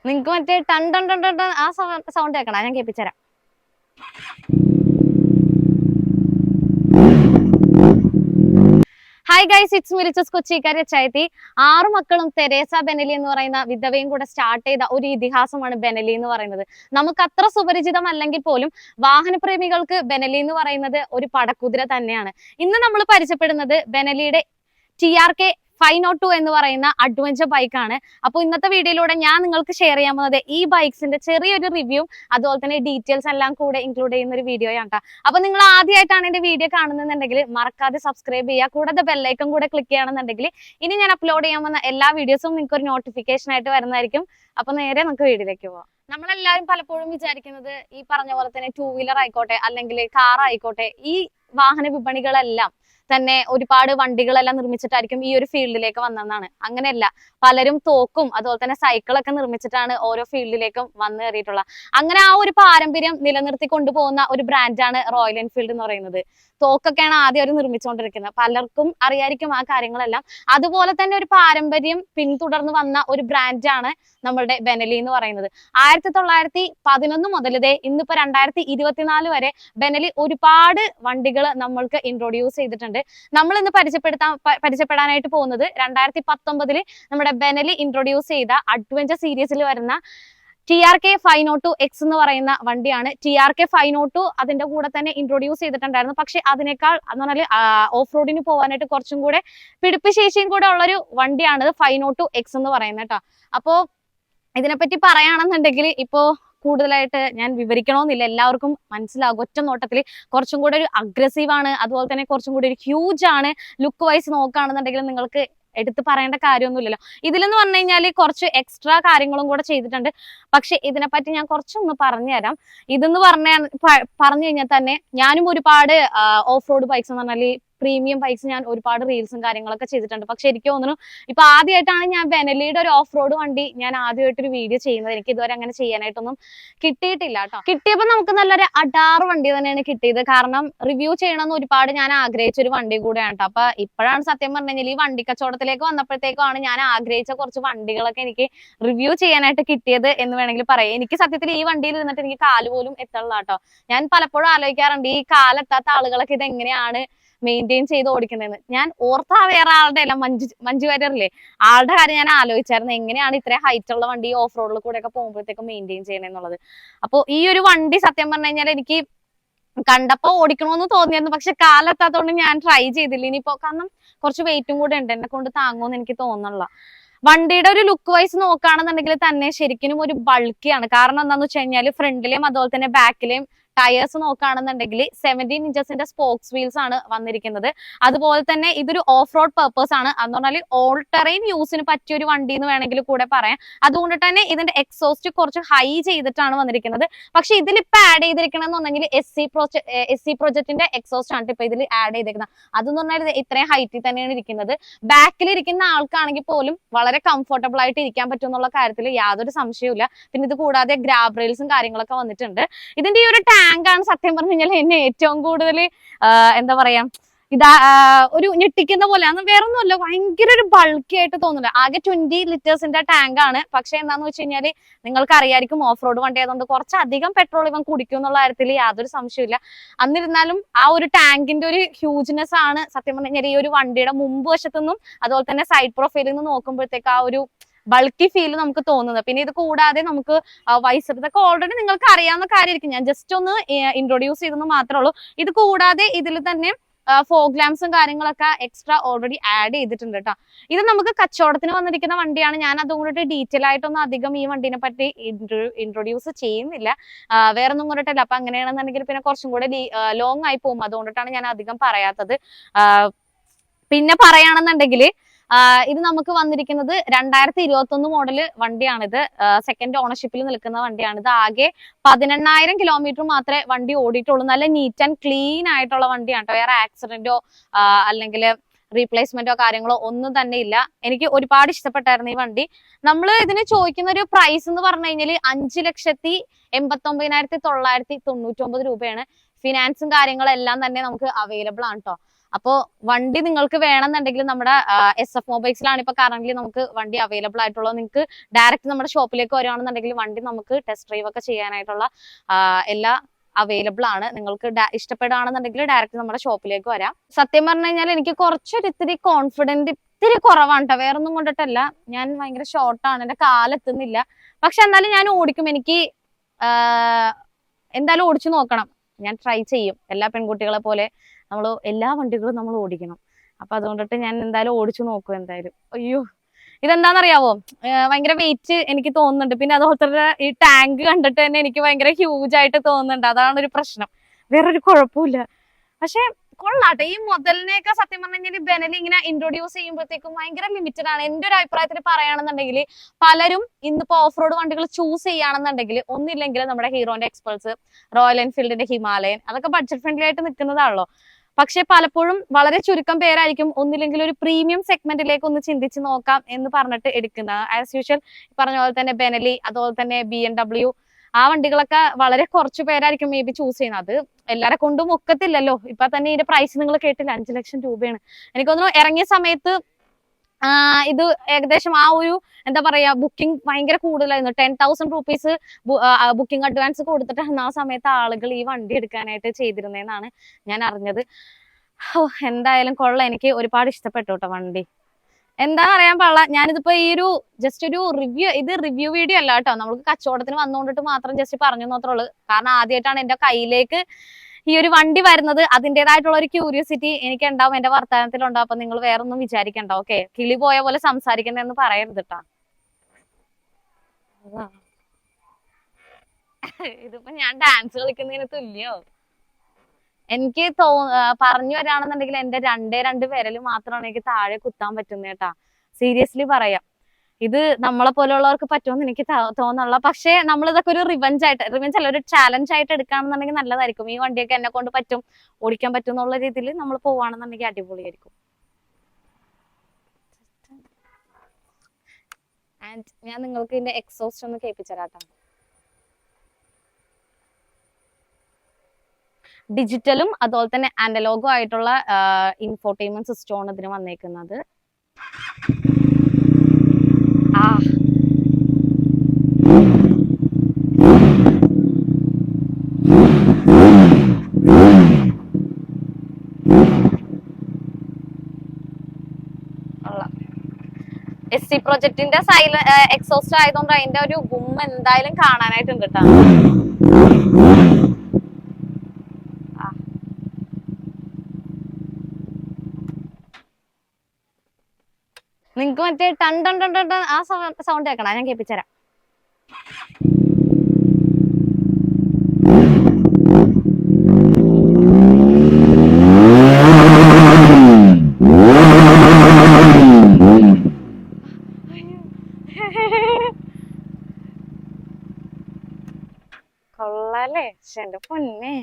നിങ്ങക്ക് മറ്റേ ടൺ ടൺ ടൺ ടൺ ആ സൗണ്ട് കേൾക്കണം, ഞാൻ കേൾപ്പിച്ചുതരാം. ഹായ് ഗൈസ്, ഇറ്റ്സ് മിരിച്ചസ് കൊച്ചിക്കാരി ചൈതി. 6 മക്കളും തെരേസ ബെനലി എന്ന് പറയുന്ന വിധവയും കൂടെ സ്റ്റാർട്ട് ചെയ്ത ഒരു ഇതിഹാസമാണ് ബെനലി എന്ന് പറയുന്നത്. നമുക്ക് അത്ര സുപരിചിതമല്ലെങ്കിൽ പോലും വാഹനപ്രേമികൾക്ക് ബെനലി എന്ന് പറയുന്നത് ഒരു പടക്കുതിര തന്നെയാണ്. ഇന്ന് നമ്മൾ പരിചയപ്പെടുന്നത് ബെനലിയുടെ TRK 502 എന്ന് പറയുന്ന അഡ്വഞ്ചർ ബൈക്കാണ്. അപ്പോൾ ഇന്നത്തെ വീഡിയോയിലൂടെ ഞാൻ നിങ്ങൾക്ക് ഷെയർ ചെയ്യാൻ പോകുന്നത് ഈ ബൈക്സിന്റെ ചെറിയൊരു റിവ്യൂ, അതുപോലെ തന്നെ ഡീറ്റെയിൽസ് എല്ലാം കൂടെ ഇൻക്ലൂഡ് ചെയ്യുന്ന ഒരു വീഡിയോയാണ് കേട്ടോ. അപ്പൊ നിങ്ങൾ ആദ്യമായിട്ടാണ് എന്റെ വീഡിയോ കാണുന്നുണ്ടെങ്കിൽ മറക്കാതെ സബ്സ്ക്രൈബ് ചെയ്യുക, കൂടാതെ ബെല്ലൈക്കൺ കൂടെ ക്ലിക്ക് ചെയ്യണമെന്നുണ്ടെങ്കിൽ ഇനി ഞാൻ അപ്ലോഡ് ചെയ്യാൻ വന്ന എല്ലാ വീഡിയോസും നിങ്ങൾക്ക് ഒരു നോട്ടിഫിക്കേഷൻ ആയിട്ട് വരുന്നതായിരിക്കും. അപ്പൊ നേരെ നമുക്ക് വീഡിയോയിലേക്ക് പോവാം. നമ്മളെല്ലാവരും പലപ്പോഴും വിചാരിക്കുന്നത് ഈ പറഞ്ഞ പോലെ തന്നെ 2 വീലർ ആയിക്കോട്ടെ അല്ലെങ്കിൽ കാർ ആയിക്കോട്ടെ, ഈ വാഹന വിപണികളെല്ലാം തന്നെ ഒരുപാട് വണ്ടികളെല്ലാം നിർമ്മിച്ചിട്ടായിരിക്കും ഈ ഒരു ഫീൽഡിലേക്ക് വന്നതെന്നാണ്. അങ്ങനെയല്ല, പലരും തോക്കും അതുപോലെ തന്നെ സൈക്കിളൊക്കെ നിർമ്മിച്ചിട്ടാണ് ഓരോ ഫീൽഡിലേക്കും വന്നു കയറിയിട്ടുള്ളത്. അങ്ങനെ ആ ഒരു പാരമ്പര്യം നിലനിർത്തി കൊണ്ടുപോകുന്ന ഒരു ബ്രാൻഡാണ് റോയൽ എൻഫീൽഡ് എന്ന് പറയുന്നത്. തോക്കൊക്കെയാണ് ആദ്യം അവർ നിർമ്മിച്ചുകൊണ്ടിരിക്കുന്നത്. പലർക്കും അറിയായിരിക്കും ആ കാര്യങ്ങളെല്ലാം. അതുപോലെ തന്നെ ഒരു പാരമ്പര്യം പിന്തുടർന്ന് വന്ന ഒരു ബ്രാൻഡാണ് നമ്മളുടെ ബെനലി എന്ന് പറയുന്നത്. 1911 മുതൽ ഇന്നിപ്പോ 2024 വരെ ബെനലി ഒരുപാട് വണ്ടികൾ നമ്മൾക്ക് ഇൻട്രൊഡ്യൂസ് ചെയ്തിട്ടുണ്ട്. നമ്മൾ ഇന്ന് പരിചയപ്പെടാനായിട്ട് പോകുന്നത് 2019 നമ്മുടെ ബെനലി ഇൻട്രൊഡ്യൂസ് ചെയ്ത അഡ്വഞ്ചർ സീരീസിൽ വരുന്ന TRK 502 X എന്ന് പറയുന്ന വണ്ടിയാണ്. TRK 502 അതിന്റെ കൂടെ തന്നെ ഇൻട്രൊഡ്യൂസ് ചെയ്തിട്ടുണ്ടായിരുന്നു. പക്ഷെ അതിനേക്കാൾ എന്ന് പറഞ്ഞാൽ ഓഫ് റോഡിന് പോകാനായിട്ട് കുറച്ചും കൂടെ പിടിപ്പ് ശേഷിയും കൂടെ ഉള്ളൊരു വണ്ടിയാണ് 502 X എന്ന് പറയുന്നത് കേട്ടോ. അപ്പോ ഇതിനെപ്പറ്റി പറയുകയാണെന്നുണ്ടെങ്കിൽ ഇപ്പോ കൂടുതലായിട്ട് ഞാൻ വിവരിക്കണമെന്നില്ല, എല്ലാവർക്കും മനസ്സിലാകും. ഒറ്റ നോട്ടത്തിൽ കുറച്ചും കൂടെ ഒരു അഗ്രസീവ് ആണ്, അതുപോലെ തന്നെ കുറച്ചും കൂടി ഒരു ഹ്യൂജ് ആണ്. ലുക്ക് വൈസ് നോക്കുകയാണെന്നുണ്ടെങ്കിൽ നിങ്ങൾക്ക് എടുത്ത് പറയേണ്ട കാര്യമൊന്നുമില്ലല്ലോ. ഇതിലെന്ന് പറഞ്ഞു കഴിഞ്ഞാൽ കുറച്ച് എക്സ്ട്രാ കാര്യങ്ങളും കൂടെ ചെയ്തിട്ടുണ്ട്. പക്ഷെ ഇതിനെപ്പറ്റി ഞാൻ കുറച്ചൊന്ന് പറഞ്ഞുതരാം. ഇതെന്ന് പറഞ്ഞു കഴിഞ്ഞാൽ തന്നെ ഞാനും ഒരുപാട് ഓഫ് റോഡ് ബൈക്സ് എന്ന് പറഞ്ഞാൽ പ്രീമിയം ബൈക്സ് ഞാൻ ഒരുപാട് റീൽസും കാര്യങ്ങളൊക്കെ ചെയ്തിട്ടുണ്ട്. പക്ഷെ എനിക്ക് തോന്നുന്നു ഇപ്പൊ ആദ്യമായിട്ടാണ് ഞാൻ ബെനലിയുടെ ഒരു ഓഫ് റോഡ് വണ്ടി ഞാൻ ആദ്യമായിട്ടൊരു വീഡിയോ ചെയ്യുന്നത്. എനിക്ക് ഇതുവരെ അങ്ങനെ ചെയ്യാനായിട്ടൊന്നും കിട്ടിയിട്ടില്ല കേട്ടോ. കിട്ടിയപ്പോൾ നമുക്ക് നല്ലൊരു അഡാറ് വണ്ടി തന്നെയാണ് കിട്ടിയത്. കാരണം റിവ്യൂ ചെയ്യണമെന്ന് ഒരുപാട് ഞാൻ ആഗ്രഹിച്ച ഒരു വണ്ടി കൂടെയാണ് കേട്ടോ. അപ്പൊ ഇപ്പോഴാണ് സത്യം പറഞ്ഞു കഴിഞ്ഞാൽ ഈ വണ്ടി കച്ചവടത്തിലേക്ക് വന്നപ്പോഴത്തേക്കാണ് ഞാൻ ആഗ്രഹിച്ച കുറച്ച് വണ്ടികളൊക്കെ എനിക്ക് റിവ്യൂ ചെയ്യാനായിട്ട് കിട്ടിയത് എന്ന് വേണമെങ്കിൽ പറയാം. എനിക്ക് സത്യത്തിൽ ഈ വണ്ടിയിൽ ഇരുന്നിട്ട് എനിക്ക് കാല് പോലും എത്തണില്ല കേട്ടോ. ഞാൻ പലപ്പോഴും ആലോചിക്കാറുണ്ട് ഈ കാലെത്താത്ത ആളുകളൊക്കെ ഇത് എങ്ങനെയാണ് മെയിൻറ്റെയിൻ ചെയ്ത് ഓടിക്കുന്നതെന്ന്. ഞാൻ ഓർത്താ വേറെ ആളുടെ അല്ല, മഞ്ജു വാര്യറില്ലേ, ആളുടെ കാര്യം ഞാൻ ആലോചിച്ചായിരുന്നു. എങ്ങനെയാണ് ഇത്രയും ഹൈറ്റ് ഉള്ള വണ്ടി ഓഫ് റോഡിൽ കൂടെ ഒക്കെ പോകുമ്പോഴത്തേക്കും മെയിൻറ്റെയിൻ ചെയ്യണമെന്നുള്ളത്. അപ്പോൾ ഈ ഒരു വണ്ടി സത്യം പറഞ്ഞു കഴിഞ്ഞാൽ എനിക്ക് കണ്ടപ്പോ ഓടിക്കണമെന്ന് തോന്നിയായിരുന്നു. പക്ഷെ കാലെത്താത്തോണ്ട് ഞാൻ ട്രൈ ചെയ്തില്ല. ഇനിയിപ്പോ കാരണം കുറച്ച് വെയിറ്റും കൂടെ ഉണ്ട്, എന്നെ കൊണ്ട് താങ്ങുമെന്ന് എനിക്ക് തോന്നണില്ല. വണ്ടിയുടെ ഒരു ലുക്ക് വൈസ് നോക്കുകയാണെന്നുണ്ടെങ്കിൽ തന്നെ ശരിക്കും ഒരു ബൾക്കിയാണ്. കാരണം എന്താണെന്ന് വെച്ച് കഴിഞ്ഞാൽ ഫ്രണ്ടിലെയും അതുപോലെ തന്നെ ബാക്കിലെയും ടയേഴ്സ് നോക്കുകയാണെന്നുണ്ടെങ്കിൽ 17 ഇഞ്ചസിന്റെ സ്പോക്സ് വീൽസ് ആണ് വന്നിരിക്കുന്നത്. അതുപോലെ തന്നെ ഇതൊരു ഓഫ് റോഡ് പർപ്പസ് ആണ്. എന്ന് പറഞ്ഞാൽ ഓൾ ടെറൈൻ യൂസിന് പറ്റിയ ഒരു വണ്ടി എന്ന് വേണമെങ്കിൽ കൂടെ പറയാം. അതുകൊണ്ട് തന്നെ ഇതിന്റെ എക്സോസ്റ്റ് കുറച്ച് ഹൈ ചെയ്തിട്ടാണ് വന്നിരിക്കുന്നത്. പക്ഷെ ഇതിലിപ്പോ ആഡ് ചെയ്തിരിക്കണമെന്ന് പറഞ്ഞെങ്കിൽ SC പ്രൊജക്ടിന്റെ എക്സോസ്റ്റ് ആണ് ഇപ്പൊ ഇതിൽ ആഡ് ചെയ്തിരിക്കുന്നത്. അതെന്ന് പറഞ്ഞാൽ ഇത്രയും ഹൈറ്റിൽ തന്നെയാണ് ഇരിക്കുന്നത്. ബാക്കിൽ ഇരിക്കുന്ന ആൾക്കാണെങ്കിൽ പോലും വളരെ കംഫർട്ടബിൾ ആയിട്ട് ഇരിക്കാൻ പറ്റും എന്നുള്ള കാര്യത്തിൽ യാതൊരു സംശയവുമില്ല. പിന്നെ ഇത് കൂടാതെ ഗ്രാബ് റെയിൽസും കാര്യങ്ങളൊക്കെ വന്നിട്ടുണ്ട്. ഇതിന്റെ ഈ ഒരു ടാങ്കാണ് സത്യം പറഞ്ഞു കഴിഞ്ഞാൽ എന്നെ ഏറ്റവും കൂടുതൽ എന്താ പറയാ ഒരു ഞെട്ടിക്കുന്ന പോലെ. അന്ന് വേറെ ഒന്നുമല്ല, ഭയങ്കര ഒരു ബൾക്കി ആയിട്ട് തോന്നുന്നില്ല. ആകെ 20 ലിറ്റേഴ്സിന്റെ ടാങ്ക് ആണ്. പക്ഷെ എന്താന്ന് വെച്ച് കഴിഞ്ഞാല് നിങ്ങൾക്ക് അറിയായിരിക്കും ഓഫ് റോഡ് വണ്ടി ആയതുകൊണ്ട് കുറച്ചധികം പെട്രോൾ ഇവൻ കുടിക്കും എന്നുള്ള കാര്യത്തിൽ യാതൊരു സംശയമില്ല. എന്നിരുന്നാലും ആ ഒരു ടാങ്കിന്റെ ഒരു ഹ്യൂജ്നെസ് ആണ് സത്യം പറഞ്ഞു കഴിഞ്ഞാൽ ഈ ഒരു വണ്ടിയുടെ മുമ്പ് വശത്തുനിന്നും അതുപോലെ തന്നെ സൈഡ് പ്രൊഫൈലിൽ നിന്ന് നോക്കുമ്പോഴത്തേക്ക് ആ ഒരു ബൾക്കി ഫീൽ നമുക്ക് തോന്നുന്നത്. പിന്നെ ഇത് കൂടാതെ നമുക്ക് വൈസർ ഇതൊക്കെ ഓൾറെഡി നിങ്ങൾക്ക് അറിയാവുന്ന കാര്യമായിരിക്കും, ഞാൻ ജസ്റ്റ് ഒന്ന് ഇൻട്രൊഡ്യൂസ് ചെയ്തെന്ന് മാത്രമേ ഉള്ളൂ. ഇത് കൂടാതെ ഇതിൽ തന്നെ ഫോഗ് ലാംപ്സും കാര്യങ്ങളൊക്കെ എക്സ്ട്രാ ഓൾറെഡി ആഡ് ചെയ്തിട്ടുണ്ട് കേട്ടോ. ഇത് നമുക്ക് കച്ചവടത്തിന് വന്നിരിക്കുന്ന വണ്ടിയാണ്. ഞാൻ അതുകൊണ്ടിട്ട് ഡീറ്റെയിൽ ആയിട്ടൊന്നും അധികം ഈ വണ്ടിനെ പറ്റി ഇൻട്രൊഡ്യൂസ് ചെയ്യുന്നില്ല, വേറെ ഒന്നും കൊണ്ടിട്ടല്ല. അപ്പൊ അങ്ങനെയാണെന്നുണ്ടെങ്കിൽ പിന്നെ കുറച്ചും കൂടെ ലോങ് ആയി പോകും. അതുകൊണ്ടിട്ടാണ് ഞാൻ അധികം പറയാത്തത്. പിന്നെ പറയുകയാണെന്നുണ്ടെങ്കിൽ ഇത് നമുക്ക് വന്നിരിക്കുന്നത് 2021 മോഡല് വണ്ടിയാണിത്. സെക്കൻഡ് ഓണർഷിപ്പിൽ നിൽക്കുന്ന വണ്ടിയാണ്. ഇത് ആകെ 18,000 കിലോമീറ്റർ മാത്രമേ വണ്ടി ഓടിയിട്ടുള്ളൂ. നല്ല നീറ്റ് ആൻഡ് ക്ലീൻ ആയിട്ടുള്ള വണ്ടിയാണ്. വേറെ ആക്സിഡന്റോ അല്ലെങ്കിൽ റീപ്ലേസ്മെന്റോ കാര്യങ്ങളോ ഒന്നും തന്നെ ഇല്ല. എനിക്ക് ഒരുപാട് ഇഷ്ടപ്പെട്ടായിരുന്നു ഈ വണ്ടി. നമ്മൾ ഇതിന് ചോദിക്കുന്ന ഒരു പ്രൈസ് എന്ന് പറഞ്ഞു കഴിഞ്ഞാൽ 5,89,999 രൂപയാണ്. ഫിനാൻസും കാര്യങ്ങളും എല്ലാം തന്നെ നമുക്ക് അവൈലബിൾ ആണ് കേട്ടോ. അപ്പോൾ വണ്ടി നിങ്ങൾക്ക് വേണമെന്നുണ്ടെങ്കിൽ നമ്മുടെ SF മൊബൈൽസിലാണ് ഇപ്പൊ കറന്റ് നമുക്ക് വണ്ടി അവൈലബിൾ ആയിട്ടുള്ളത്. നിങ്ങൾക്ക് ഡയറക്റ്റ് നമ്മുടെ ഷോപ്പിലേക്ക് വരുവാണെന്നുണ്ടെങ്കിൽ വണ്ടി നമുക്ക് ടെസ്റ്റ് ഡ്രൈവ് ഒക്കെ ചെയ്യാനായിട്ടുള്ള എല്ലാ അവൈലബിൾ ആണ്. നിങ്ങൾക്ക് ഇഷ്ടപ്പെടുകയാണെന്നുണ്ടെങ്കിൽ ഡയറക്റ്റ് നമ്മുടെ ഷോപ്പിലേക്ക് വരാം. സത്യം പറഞ്ഞു കഴിഞ്ഞാൽ എനിക്ക് ഇത്തിരി കോൺഫിഡന്റ് ഇത്തിരി കുറവാണ് കേട്ടോ, വേറൊന്നും കൊണ്ടിട്ടല്ല. ഞാൻ ഭയങ്കര ഷോർട്ടാണ്, എന്റെ കാലെത്തുന്നില്ല. പക്ഷെ എന്നാലും ഞാൻ ഓടിക്കും. എനിക്ക് എന്തായാലും ഓടിച്ചു നോക്കണം, ഞാൻ ട്രൈ ചെയ്യും. എല്ലാ പെൺകുട്ടികളെ പോലെ എല്ലാ വണ്ടികളും നമ്മൾ ഓടിക്കണം. അപ്പൊ അതുകൊണ്ടിട്ട് ഞാൻ എന്തായാലും ഓടിച്ചു നോക്കും എന്തായാലും. അയ്യോ, ഇതെന്താണെന്നറിയാവോ, ഭയങ്കര വെയിറ്റ് എനിക്ക് തോന്നുന്നുണ്ട്. പിന്നെ അതുപോലെ ഈ ടാങ്ക് കണ്ടിട്ട് തന്നെ എനിക്ക് ഭയങ്കര ഹ്യൂജ് ആയിട്ട് തോന്നുന്നുണ്ട്. അതാണ് ഒരു പ്രശ്നം, വേറൊരു കുഴപ്പമില്ല. പക്ഷെ കൊള്ളാട്ടെ. ഈ മുതലിനെയൊക്കെ സത്യം പറഞ്ഞു കഴിഞ്ഞാൽ ബെനലി ഇങ്ങനെ ഇൻട്രൊഡ്യൂസ് ചെയ്യുമ്പോഴത്തേക്കും ഭയങ്കര ലിമിറ്റഡ് ആണ്. എന്റെ ഒരു അഭിപ്രായത്തിൽ പറയുകയാണെന്നുണ്ടെങ്കിൽ പലരും ഇന്നിപ്പോ ഓഫ് റോഡ് വണ്ടികൾ ചൂസ് ചെയ്യുകയാണെന്നുണ്ടെങ്കിൽ ഒന്നില്ലെങ്കിൽ നമ്മുടെ ഹീറോന്റെ എക്സ്പൾസ്, റോയൽ എൻഫീൽഡിന്റെ ഹിമാലയൻ, അതൊക്കെ ബഡ്ജറ്റ് ഫ്രണ്ട്ലി ആയിട്ട് നിൽക്കുന്നതാണല്ലോ. പക്ഷെ പലപ്പോഴും വളരെ ചുരുക്കം പേരായിരിക്കും ഒന്നില്ലെങ്കിൽ ഒരു പ്രീമിയം സെഗ്മെന്റിലേക്ക് ഒന്ന് ചിന്തിച്ച് നോക്കാം എന്ന് പറഞ്ഞിട്ട് എടുക്കുന്നത്. ആസ് യൂഷ്വൽ പറഞ്ഞ പോലെ തന്നെ ബെനലി, അതുപോലെ തന്നെ BMW, ആ വണ്ടികളൊക്കെ വളരെ കുറച്ചു പേരായിരിക്കും മേ ബി ചൂസ് ചെയ്യുന്നത്. അത് എല്ലാരെ കൊണ്ടും ഒക്കത്തില്ലല്ലോ. ഇപ്പൊ തന്നെ ഇതിന്റെ പ്രൈസ് നിങ്ങൾ കേട്ടില്ല, 5 ലക്ഷം രൂപയാണ്. എനിക്ക് തോന്നുന്നു ഇറങ്ങിയ സമയത്ത് ഇത് ഏകദേശം ആ ഒരു എന്താ പറയാ ബുക്കിംഗ് ഭയങ്കര കൂടുതലായിരുന്നു. 10,000 റുപ്പീസ് ബുക്കിംഗ് അഡ്വാൻസ് കൊടുത്തിട്ടാണ് ആ സമയത്ത് ആളുകൾ ഈ വണ്ടി എടുക്കാനായിട്ട് ചെയ്തിരുന്നതെന്നാണ് ഞാൻ അറിഞ്ഞത്. എന്തായാലും കൊള്ളാം, എനിക്ക് ഒരുപാട് ഇഷ്ടപ്പെട്ടു കേട്ടോ വണ്ടി. എന്താ അറിയാൻ പാടില്ല, ഞാനിതിപ്പോ ഈ ഒരു ജസ്റ്റ് ഒരു റിവ്യൂ വീഡിയോ അല്ല കേട്ടോ. നമുക്ക് കച്ചവടത്തിന് വന്നുകൊണ്ടിട്ട് മാത്രം ജസ്റ്റ് പറഞ്ഞു മാത്രമേ ഉള്ളൂ. കാരണം ആദ്യമായിട്ടാണ് എന്റെ കയ്യിലേക്ക് ഈ ഒരു വണ്ടി വരുന്നത്. അതിൻ്റെതായിട്ടുള്ള ഒരു ക്യൂരിയോസിറ്റി എനിക്ക് ഉണ്ടാവും, എന്റെ വർത്തമാനത്തിലുണ്ടാവും. അപ്പൊ നിങ്ങൾ വേറെ ഒന്നും വിചാരിക്കണ്ട, ഓക്കെ? കിളി പോയ പോലെ സംസാരിക്കുന്നതെന്ന് പറയരുത് കേട്ടാ. ഇതിപ്പോ ഞാൻ ഡാൻസ് കളിക്കുന്നതിന് തുല്യോ? എനിക്ക് പറഞ്ഞു വരാണെന്നുണ്ടെങ്കിൽ എന്റെ രണ്ട് വിരല് മാത്രമാണ് എനിക്ക് താഴെ കുത്താൻ പറ്റുന്നത് കേട്ടാ. സീരിയസ്ലി പറയാം, ഇത് നമ്മളെ പോലെയുള്ളവർക്ക് പറ്റുമെന്ന് എനിക്ക് തോന്നുന്നില്ല. പക്ഷെ നമ്മൾ ഇതൊക്കെ ഒരു റിവഞ്ച് അല്ല, ഒരു ചാലഞ്ച് ആയിട്ട് എടുക്കുകയാണെന്നുണ്ടെങ്കിൽ നല്ലതായിരിക്കും. ഈ വണ്ടിയൊക്കെ എന്നെ കൊണ്ട് പറ്റും, ഓടിക്കാൻ പറ്റും എന്നുള്ള രീതിയിൽ നമ്മൾ പോവാണെന്നുണ്ടെങ്കിൽ അടിപൊളിയായിരിക്കും. ആൻഡ് ഞാൻ നിങ്ങൾക്ക് ഇതിന്റെ എക്സോസ്റ്റ് ഒന്ന് കേൾപ്പിച്ചരാട്ടോ. ഡിജിറ്റലും അതുപോലെ തന്നെ അനലോഗും ആയിട്ടുള്ള ഇൻഫോർടൈൻമെന്റ് സിസ്റ്റമാണ് ഇതിന് വന്നേക്കുന്നത്. SC പ്രൊജക്ടിന്റെ എക്സോസ്റ്റ് ആയതുകൊണ്ട് അതിന്റെ ഒരു ഗും എന്തായാലും കാണാനായിട്ടുണ്ട് കേട്ടോ. നിങ്ങക്ക് മറ്റേ ടൺ ടൺ ടൺ ടൺ ആ സൗണ്ട് കേൾക്കണം, ഞാൻ കേൾപ്പിച്ചുതരാം. കൊള്ളാല്ലേ, എന്റെ പൊന്നേ.